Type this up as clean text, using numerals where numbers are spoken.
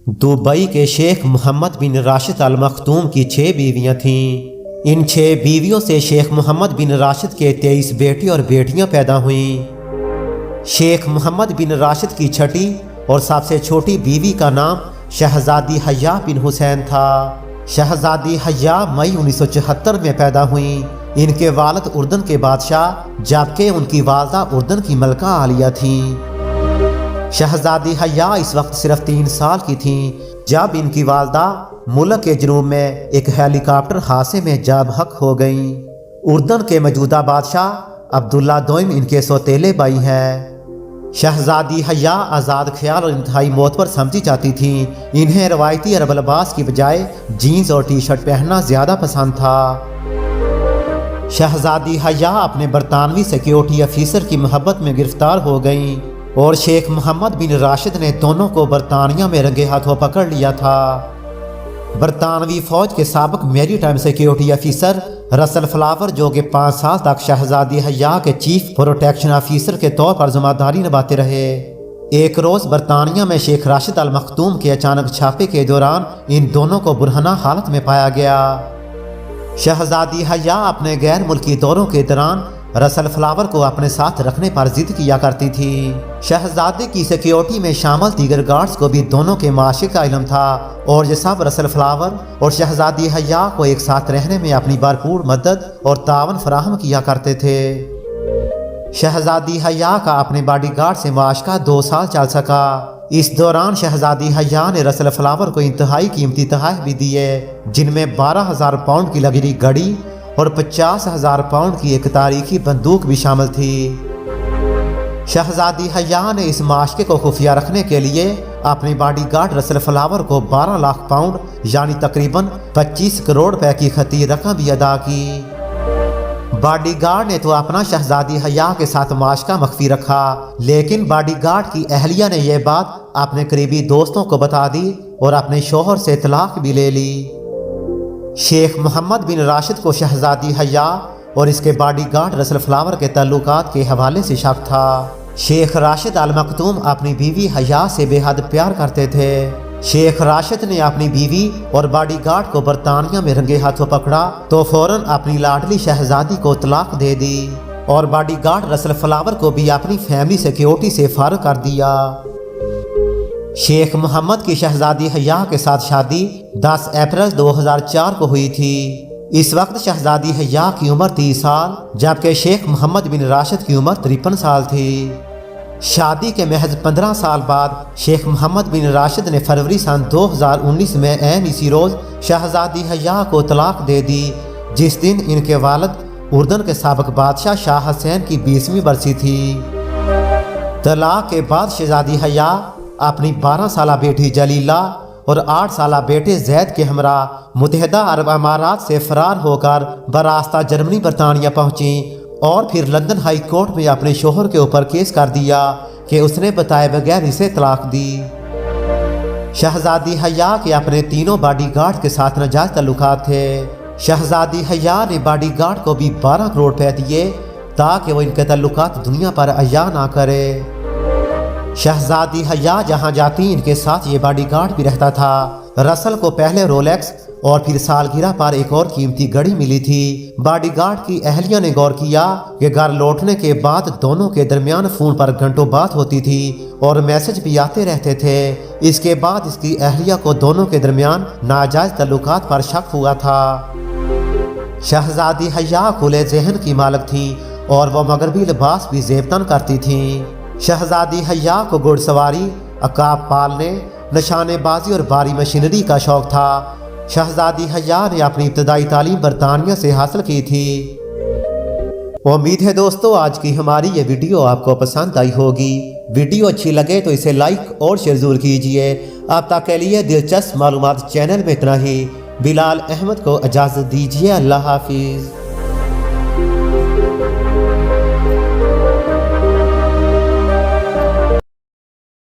Dubai के शेख मोहम्मद बिन राशिद अल मखदूम की 6 बीवियां थीं। इन 6 बीवियों से शेख मोहम्मद बिन राशिद के 23 बेटे और बेटियां पैदा हुईं। शेख मोहम्मद बिन राशिद की छठी और सबसे छोटी बीवी का नाम शहजादी हया बिन हुसैन था। शहजादी हया मई 1974 में पैदा हुई। इनके वालिद उर्दन के बादशाह जबकि उनकी वालदा उर्दन की मलका आलिया थीं। शहजादी हया इस वक्त सिर्फ 3 साल की थीं जब इनकी वालदा मुल्क के जनूब में एक हेलीकॉप्टर हादसे में जाँ बहक हो गईं। उर्दन के मौजूदा बादशाह अब्दुल्ला दोइम इनके सौतेले भाई हैं। शहजादी हया आज़ाद ख्याल और इंतहाई मोतबर समझी जाती थीं। इन्हें रवायती अरब लिबास की बजाय जीन्स और टी शर्ट पहनना ज़्यादा पसंद था। शहजादी हया अपने बरतानवी सिक्योरिटी अफीसर की मोहब्बत में गिरफ्तार हो गईं और शेख मोहम्मद बिन राशिद ने दोनों को बरतानिया में रंगे हाथों पकड़ लिया था। बरतानवी फौज के साबिक मेरी time security officer Russell flower जो कि 5 साल तक शहजादी हया के चीफ प्रोटेक्शन अफीसर के तौर पर जिम्मेदारी निभाते रहे। एक रोज़ बरतानिया में शेख राशिद अल मखदूम के अचानक छापे के दौरान इन दोनों को बुरहना हालत में पाया गया। शहजादी हया अपने गैर मुल्की दौरों के दौरान रसल फ्लावर को अपने साथ रखने पर जिद किया करती थी। शहजादे की सिक्योरिटी में शामिल दीगर गार्ड्स को भी दोनों के माशे का इल्म था और ये सब रसल फ्लावर और शहजादी हया को एक साथ रहने में अपनी भरपूर मदद और तावन फराहम किया करते थे। शहजादी हया का अपने बॉडीगार्ड से माशका 2 साल चल सका। इस दौरान शहजादी हया ने रसल फ्लावर को इंतहाई कीमती तोहफे भी दिए जिनमें 12,000 पाउंड की लग्जरी घड़ी और 50,000 पाउंड की एक तारीखी बंदूक भी शामिल थी। शहजादी हया ने इस माशके को खुफिया रखने के लिए अपने बॉडीगार्ड रसल फ्लावर को 12 लाख पाउंड यानी तकरीबन 25 करोड़ रुपए की खती रकम भी अदा की। बॉडीगार्ड ने तो अपना शहजादी हया के साथ माशका मख्फी रखा, लेकिन बॉडीगार्ड की अहलिया ने यह बात अपने करीबी दोस्तों को बता दी और अपने शोहर से तलाक भी ले ली। शेख मोहम्मद बिन राशिद को शहजादी हया और इसके बॉडीगार्ड रसल फ्लावर के ताल्लुकात के हवाले से शक था। शेख राशिद अल मखदूम अपनी बीवी हया से बेहद प्यार करते थे। शेख राशिद ने अपनी बीवी और बॉडीगार्ड को बरतानिया में रंगे हाथों पकड़ा तो फौरन अपनी लाडली शहजादी को तलाक दे दी और बॉडीगार्ड रसल फ्लावर को भी अपनी फैमिली सिक्योरिटी से फारिग कर दिया। शेख मोहम्मद की शहजादी हया के साथ शादी 10 अप्रैल 2004 को हुई थी। इस वक्त शहजादी हया की उम्र 30 साल जबकि शेख मोहम्मद बिन राशिद की उम्र 53 साल थी। शादी के महज 15 साल बाद शेख मोहम्मद बिन राशिद ने फरवरी सन 2019 में ऐन इसी रोज़ शहजादी हया को तलाक दे दी जिस दिन इनके वालिद उर्दन के साबिक बादशाह शाह हुसैन की 20वीं बरसी थी। तलाक के बाद शहजादी हया अपनी 12 साला बेटी जलीला और 8 साला बेटे जैद के हमरा मुत्तहिदा अरब अमारात से फरार होकर बरास्ता जर्मनी बरतानिया पहुंची और फिर लंदन हाई कोर्ट में अपने शोहर के ऊपर केस कर दिया कि उसने बताए बगैर इसे तलाक दी। शहजादी हया के अपने तीनों बॉडीगार्ड के साथ नाजायज ताल्लुकात थे। शहजादी हया ने बॉडीगार्ड को भी 12 करोड़ रुपए दिए ताकि वो इनके ताल्लुकात दुनिया पर अया ना करे। शहजादी हया जहां जाती इनके साथ ये बॉडीगार्ड भी रहता था। रसल को पहले रोलेक्स और फिर सालगिरह पर एक और कीमती घड़ी मिली थी। बॉडीगार्ड की अहलिया ने गौर किया कि घर लौटने के बाद दोनों के दरमियान फ़ोन पर घंटों बात होती थी और मैसेज भी आते रहते थे। इसके बाद इसकी अहलिया को दोनों के दरमियान नाजायज ताल्लुकात पर शक हुआ था। शहजादी हया खुले जहन की मालिक थी और वह मगरबी लिबास भी ज़ेबतन करती थी। शहजादी हया को घुड़सवारी, अकाब पालने, निशानेबाजी और भारी मशीनरी का शौक था। शहजादी हया ने अपनी इब्तदाई तालीम बरतानिया से हासिल की थी। उम्मीद है दोस्तों आज की हमारी ये वीडियो आपको पसंद आई होगी। वीडियो अच्छी लगे तो इसे लाइक और शेयर जरूर कीजिए। अब तक के लिए दिलचस्प मालूमात चैनल में इतना ही। बिलाल अहमद को इजाज़त दीजिए। अल्लाह हाफिज़।